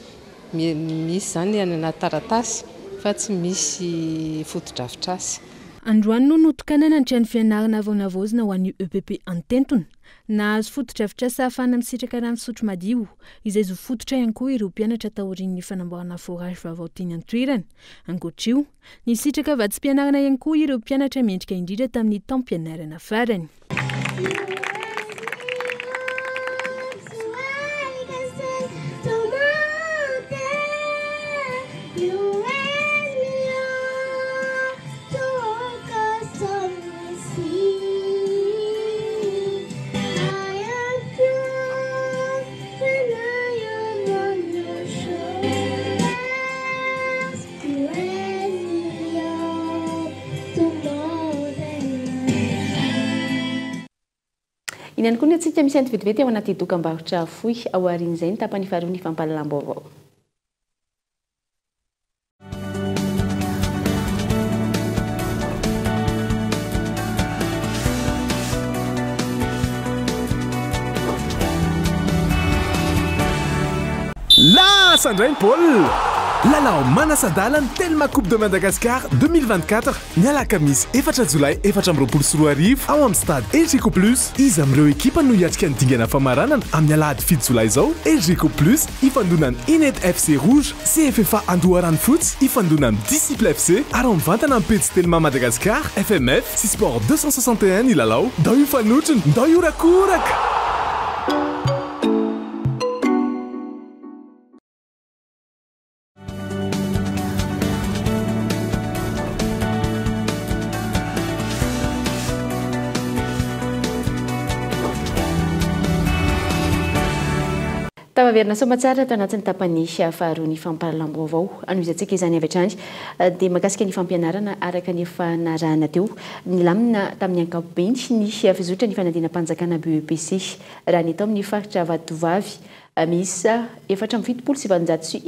misy zany any anaty taratasy fa tsy misy fotodrafitrasa. Androany no notokanana ny trano fianarana vao navaozina ho an'ny EPP Antentona nahazo fotodrafitrasa ahafahana misitraka rano fisotro madio izay zo fototra ihany koa ireo mpianatra taorian'ny fanamboarana forage vaovao tiany an-toerana. Ankoatr'io nisitraka vadim-pianarana ihany koa ireo mpianatra mendrika indrindra tamin'ny taom-pianarana farany. Ihany koa ny atsika misy antivetivety ao anaty dokam-barotra fohy ao aorian'izay ny tapany faharoa ny fampahalalam-baovao. Sandrine Paul. Lalao Manasadala Telma Coupe de Madagascar 2024 mialaka misy 4 Jolay 2024 ao amin'ny stade Elgeco Plus izy amin'ireo ekipa no hiatrika ny dingana famaranana amin'ny alahady 7 Jolay zao. Elgeco Plus ifandonany Inet FC Rouge, CFFA Andoharany Foot ifandonany Disciple FC ary mivantana amin'ny pejy Telma Madagascar FMF sy Sport 261 ny lalao. Ndao io fanotriny, ndao io rakoraka. Tavaverina somatsara tao anatin'ny tapany faharoa ny fampahalalam-baovao anoizatsika izany avy hatrany dia mahakasika ny fampianarana araka ny efa narahana teo nilamina tamin'ny ankapobeny ny fizotra ny fanadinam-panjakana BEPC raha ny atao amin'ny faritra Vatovavy misa 470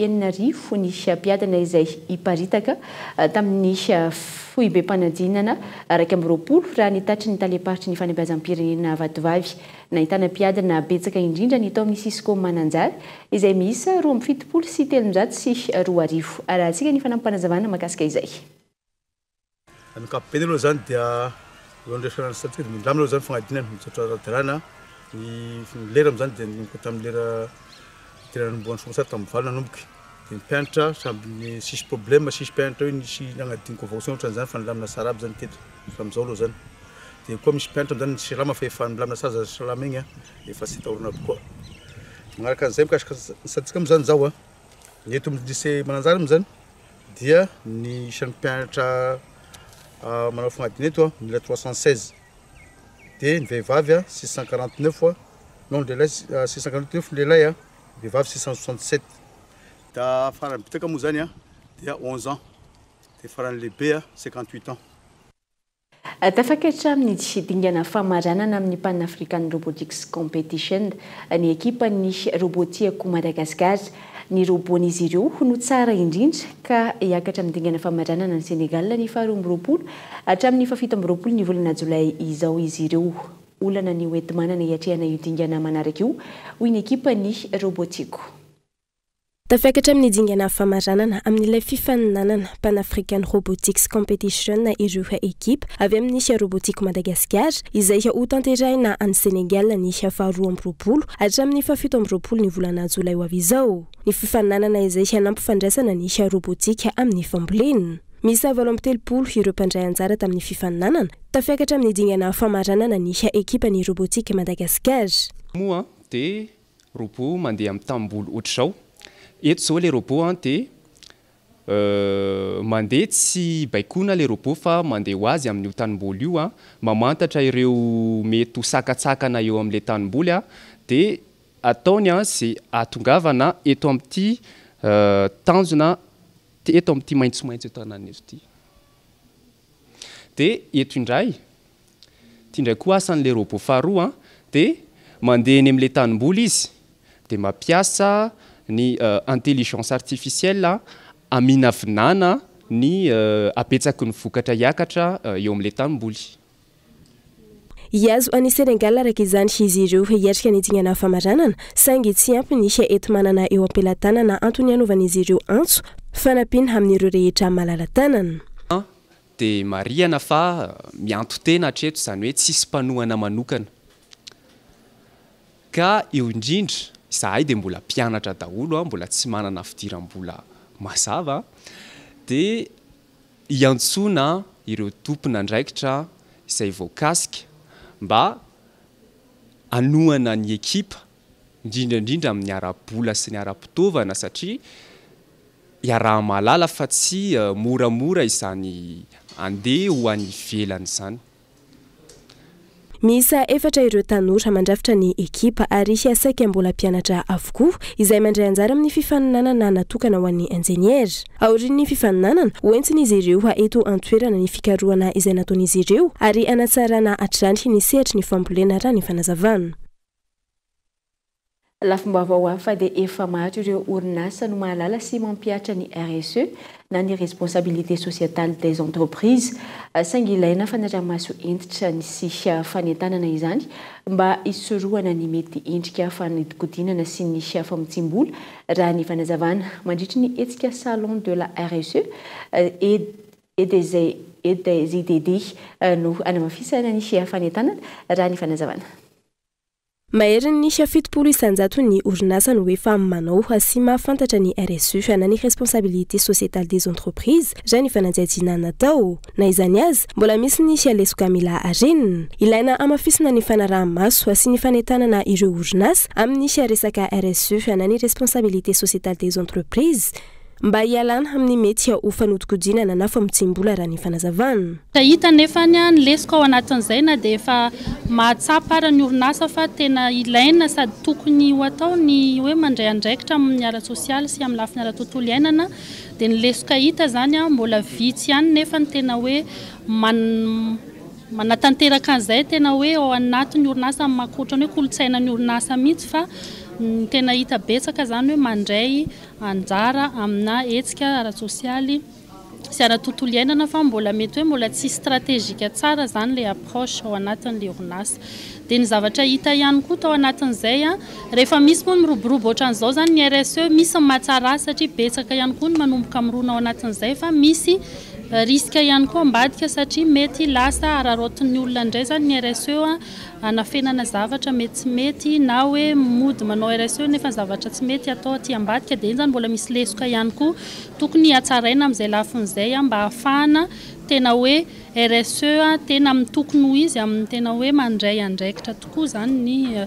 ny mpiadana izay iparitaka tamin'ny fohy be mpanadinana araka amin'ny 20 raha ny tatry ny taleparitry ny fanabeazam-pirenena Vatovavy nahitana mpiadana betsaka indrindra ny tao amin'ny Sisco Mananjary izay misa 270 sy 302 arahantsika ny fanampanazavana makasika izay. Amin'ny ankapobeny aloha zany dia eo statistika milamina aloha zany fagnadinana mitsotra dirana ny lera amin'izany dia nomboka tamin'ny lera tiran'omboan'ny somasara tamin'ny valona nomboka dia mpianatra samby sisy problème sisy mpianatra hoe nisy nagnadiniko avao ohatran'izany fa nilamina tsara aby zany teto amin'izao aloha zany dia koa misy mpianatra amin'izany nisy salama fa efa nilamina tsara zany salama igny efa tsy tahorana aby koa. Magnaraka an'izay mikasika statistika amin'izany zao ny eto amin'ny lycée Mananjary amin'izany dia ny isan'ny mpianatra manao fagnadina eto mila 316 dia ny vehivavy 649 non ny lehilahy 649 ny lehilahy vehivavy 667 da farany bitaka moa zany dia 11 ans dia farany lehibe 58 ans. Tafakatra amin'ny dingana famaranana amin'ny Pan African Robotics Competition ny ekipan'ny robotiako Madagascar ny robon'izy ireo no tsara indrindra ka hiakatra amin'ny dingana famaranana ny Senegal ny faharoa amby roapolo hatramin'ny fafito amby roapolo ny volana Jolay izao izy ireo olana ny hoentimana hiatrehana io dingana manaraka io hoy ny ekipan'ny robotiako. Tafakatra amin'ny dingana famaranana amin'ilay fifaninanana Pan African Robotics Competition ireo ekipa avy amin'ny robotiako Madagascar izay ho tanterahina any Senegal ny faharoa amby roapolo hatramin'ny fafito amby roapolo ny volana Jolay ho avy izao. Ny fifaninanana izay nampifandraisana ny robotika amin'ny fambolena. Misy 7 ireo mpandray anjara tamin'ny fifaninanana tafakatra amin'ny dingana famaranana ny ekipan'ny robotika Madagascar. Moa dia robot mandeha amin'ny tambolo ohatr'izao. Eto zao le robot dia mandeha tsy baikona le robot fa mandeha ho azy amin'ny tanimboly io mamantatra ireo mety ho sakatsakana eo amin'ilay tanimboly dia ataony sy atongavana eto amin'ity tanjona eto amin'ity maitsomaitso eto anany eto ity. Dia eto indray koa asan'ilay robot faharoa dia mandeha eny amin'ilay tanimboly izy dia mampiasa ny intelligence artificielle aminavinana ny apetsaky ny vokatra hiakatra eo amin'ilay tanimboly. Iazo any Senegal araka izany izy ireo hiatrika ny dingana famaranana saingy tsy ampy ny eto manana eo ampelantanana antony anaovan'izy ireo antso fanampiana amin'ireo rehetra malala-tanana. Dia marihana fa mianto tena hatreto izany hoe tsisy mpanohana manokana ka eo indrindra zahay dia mbola mpianatra daholo mbola tsy manana fidiram-bola mazava dia hiantsona ireo tompona andraikitra izay voakasika mba anohana ny ekipa indrindraindrindra amin'ny ara-bola sy ny ara-pitaovana satria iaraha-malala fa tsy moramora izany andeha ho any ivelany izany. Misa 4 ireo tanora mandrafitra ny ekipa ary saika mbola mpianatra avokoa izay mandray anjara amin'ny fifaninanana natokana ho an'ny ingénieur. Aorian'ny fifaninanana hoentsin'izy ireo eto antoerana ny fikarohana izay nataon'izy ireo ary anatsarana hatrany ny sehatra ny fambolena raha ny fanazavana. lafim-baovao hafa dia efa maro ireo orinasa no mahalala sy mampiatra ny RSE na ny responsabilité sociétale des entreprises saingy ilaina fanarahamaso entitra ny sy fanentanana izany mba hisorohana ny mety endrika fanodikodinana sy ny famotsim-bola raha ny fanazavana mandritra ny hetsika salon de la RSE et des IDD no anamafisana ny fanentanana raha ny fanazavana. Mahery ny fitopolo isanjato ny orinasa no efa manao sy mahafantatra ny RSE na ny responsabilité sociétale des entreprises raha ny fanadihadiana natao na izany azy mbola misy ny lesoka mila arenina ilaina amafisina ny fanaraha-maso sy ny fanentanana ireo orinasa amin'ny resaka RSE na ny responsabilité sociétale des entreprises mba hialana amin'ny mety ho fanodikodinana na famotsim-bola raha ny fanazavana. Hita nefa ny lesika ao anatin'izay na dia efa mahatsapa ara ny orinasa fa tena ilaina sady tokony ho atao ny hoe mandray andraikitra amin'ny ara sosialy sy amin'ny lafiny ara tontolo iainana dia ny lesika hita zany mbola vitsy ihany nefa ny tena hoe manatanteraka an'izay tena hoe ao anatin'ny orinasa makotrany hoe kolotsaina ny orinasa mihitsy fa tena hita betsaka zany hoe mandray anjara amina hetsika ara-sosialy sy ara-tontolo iainana fa mbola mety hoe mbola tsy stratégique tsara zany le approche ao anatin'le orinasa. Dia ny zavatra hita ihany koa tao anatin'izay rehefa misy moa miroborobo ohatran'izao zany ny RSE misy mahatsara satria betsaka ihany koa ny manomboka mirona ao anatin'izay fa misy risque ihany koa ambadika satria mety lasa ararotin'ny olona indray zany ny RSE anafenana zavatra mety tsy mety na hoe mody manao RSE nefa zavatra tsy mety atao aty ambadika dia iny zany mbola misy lesoka ihany koa tokony hatsaraina amin'izay lafin'izay mba hahafahana tena hoe RSE tena mitokony ho izy amin'ny tena hoe mandray andraikitra tokoa zany ny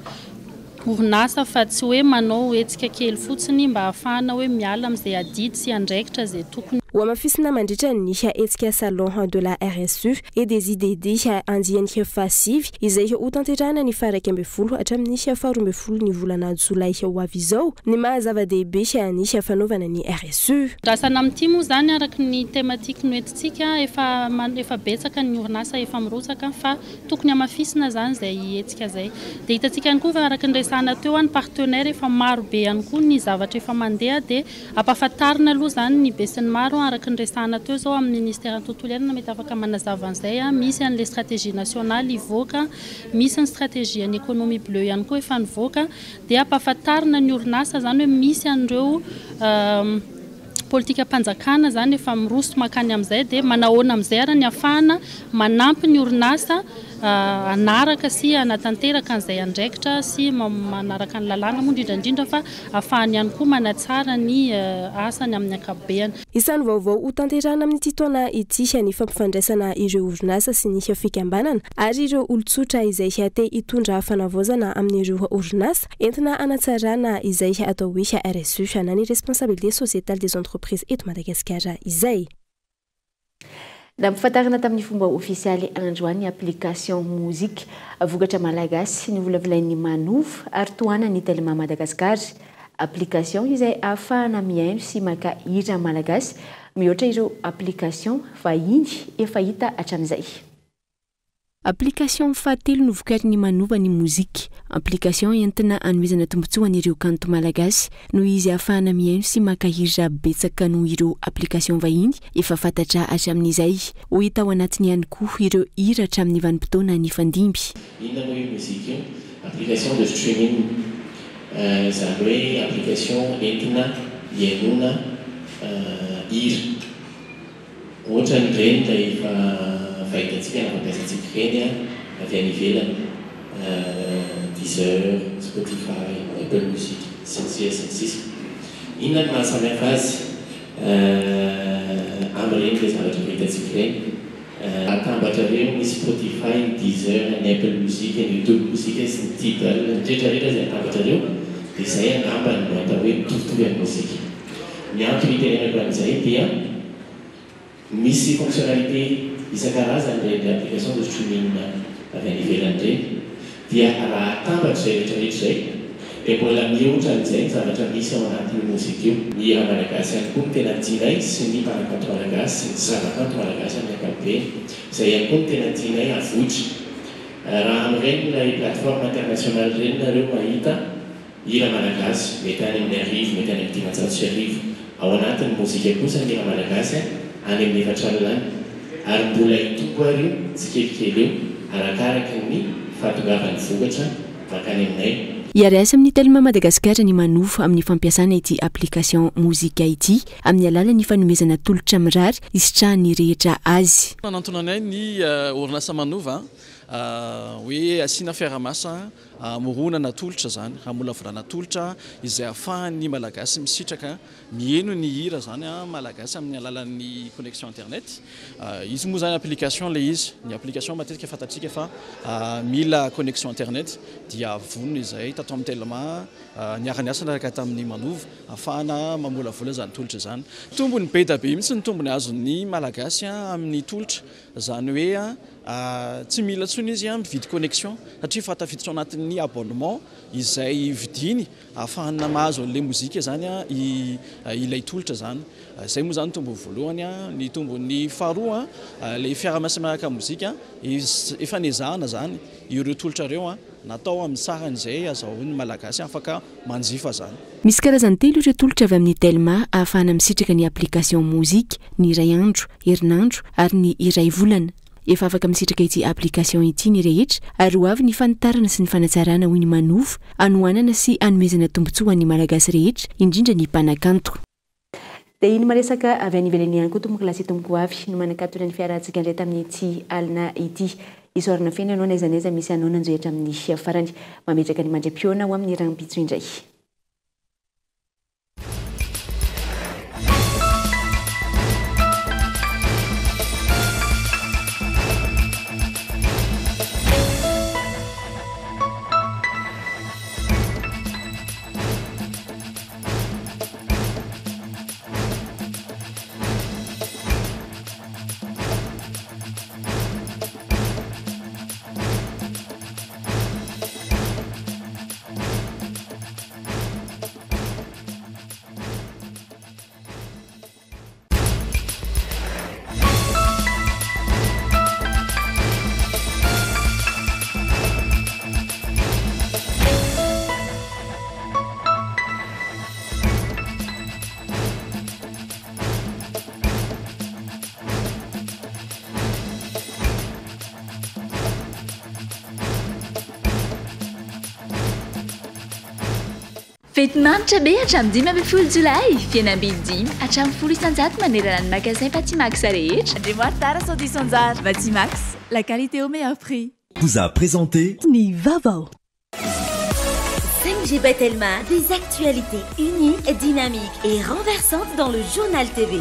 orinasa fa tsy hoe manao hetsika kely fotsiny mba hahafahana hoe miala amin'izay adidy sy andraikitra zay tokony. Ho amafisina mandritra ny hetsika salon de la RSE et des IDD andiany fasivy izay ho tanterahana ny faraika ambin'ny folo hatramin'ny faharoa ambin'ny folo ny volana jolay ho avy izao ny mahazava-dehibe ny fanaovana ny RSE. Rasana amin'ity moa zany araka ny thématique noentintsika efa betsaka ny orinasa efa mirotsaka fa tokony amafisina zany zay hetsika zay. Dia hitantsika ihany koa fa araka ny resahana teo ny partenaire efa maro be ihany koa ny zavatra efa mandeha dia ampahafantarina aloha zany ny be sy ny maro araka ny resahana teo zao amin'ny ministère tontolo iainana mety afaka manazava an'izay misy an'le stratégie nationale ivoaka misy ny stratégie ny économie bleue ihany koa efa nivoaka dia ampahafantarina ny orinasa zany hoe misy an'ireo politika mpanjakana zany efa miroso makany amin'izay dia manahoana amin'izay ara ny ahafahana manampy ny orinasa anaraka sy anatanteraka an'izay andraikitra sy manaraka ny lalàna moa indrindrandrindra fa ahafahany ihany koa manatsara ny asany amin'ny ankapobeny. Isan'ny vaovao ho tanterahana amin'ity taona ity ny fampifandraisana ireo orinasa sy ny fikambanana ary ireo olon-tsotra izay te hitondra fanavaozana amin'ireo orinasa entina anatsarana izay atao hoe RSE na ny responsabilité sociétale des entreprises eto Madagasikara izay. Da mifantarana tamin'ny fomba ofisialy androany application mozika vokatra malagasy ny volavolain'ny Manova ary tohanan'ny Telma Madagasikara. Application izay ahafahana mihaino sy maka hira malagasy mihoatra ireo application vahiny efa hita hatramin'izay. Application fahatelo no vokarin'ny Manova ny mozika. Application entina anomezana tombotsoa an'ireo kanto malagasy noho izy ahafahana mihaino sy maka hira betsaka noho ireo application vahiny efa fantatra hatramin'izay. Ho hita ao anatiny ihany koa ireo hira hatramin'ny vanim-potoana ny fandimby. Inona moa io mozika io? Application de streaming. Zany hoe application entina hiainona hira. Ohatra ny reny ilay efa fahitatsika na fampiasantsika reny avy any ivelany Deezer, Spotify, Apple Music, sy inona no mahasamihafa azy amin'ireny ilay zavatra fahitatsika reny atambatra reo ny Spotify, Deezer, ny Apple Music, ny YouTube Music sy ny Tidal rehetrarehetra izay atambatra reo dia izay angambany no atao hoe mitovitovy amin'ny mozika. Ny antony itenenako amin'izay dia misy fonctionnalité isan-karazany ireny application de streaming avy any ivelany ireny dia raha atambatra izay rehetrarehetra izay dia mbola mihoatra amin'izay ny zavatra misy ao anatin'ny mozika io. Ny hira malagasy ihany koa no tena tianay sy ny mpanakanto malagasy sy ny zavakanto malagasy amin'ny ankapobeny. Izay ihany koa no tena tianay avotra. Raha amin'ireny ilay plateforme internationale ireny nareo mahita hira malagasy mety any amin'ny arivo mety any amin'ny dimanjato sy arivo ao anatin'ny mozika kosa ny hira malagasy any amin'ny efatra alina ary mbola itoko ary io tsy kelikely eo arakaraka ny fahatongavan'ny vokatra makany aminay. iarasa amin'ny telma madagasikara ny manova amin'ny fampiasana ity application mozika ity amin'ny alalan'ny fanomezana tolotra mirary isitrahany rehetra azy. Nanantonanay ny orinasa manova hoe asiana fiaramasa moronana tolotra zany hamolavorana tolotra izay ahafahan'ny malagasy misitraka mieno ny hira zany malagasy amin'ny alalan'ny connexion internet. Izy moa zany application le izy ny application matetika fatatsika fa mila connexion internet dia vonona izay tato amin'ny telma niarany asa naraka tamin'ny manova ahafahana mamolavola zany tolotra zany. Tombony be da be mihitsy ny tombony azon'ny malagasy amin'ny tolotra zany hoe tsy mila tsony izy mividy connexion satria fa tafiditra anatin'ny abonnement izay vidiny ahafahana mahazo an'le mozika zany ilay tolotra zany. Zay moa zany tombony voalohany ny tombony faharoa le fiaramasy miaraka mozika efa nezahana zany ireo tolotra ireo natao amin'ny sarany izay azahoan'ny malagasy afaka manjifa zany. Misy karazany telo ireo tolotra avy amin'ny telma ahafahana misitraka ny application mozika ny iray andro, herinandro ary ny iray volana. Efa afaka misitraka ity application ity ny rehetra ary ho avy ny fanitarana sy ny fanatsarana hoy ny manova anohanana sy anomezana tombotsoa ny malagasy rehetra indrindra ny mpanakanto. Dia iny maresaka avy any ivelany ihany koa tomboky lasy tomboko avy no manakatona ny fiarahantsika indray tamin'ity alina ity. Isorana feny anao naizanaiza misy anao nanjoetra amin'ny farany mametraka ny mandram-piona ho amin'ny rangam-pitso indray. Fety manitra be hatramin'ny 5 Jolay, fihenam-bidy 10 hatramin'ny 10 isanjato manerana ny magasin Batimax rehetra. André-moi tard à 110 isanjato. Batimax, la qualité au meilleur prix. Vous a présenté Ni Vavo. 5G Telma, des actualités uniques, dynamiques et renversantes dans le journal TV.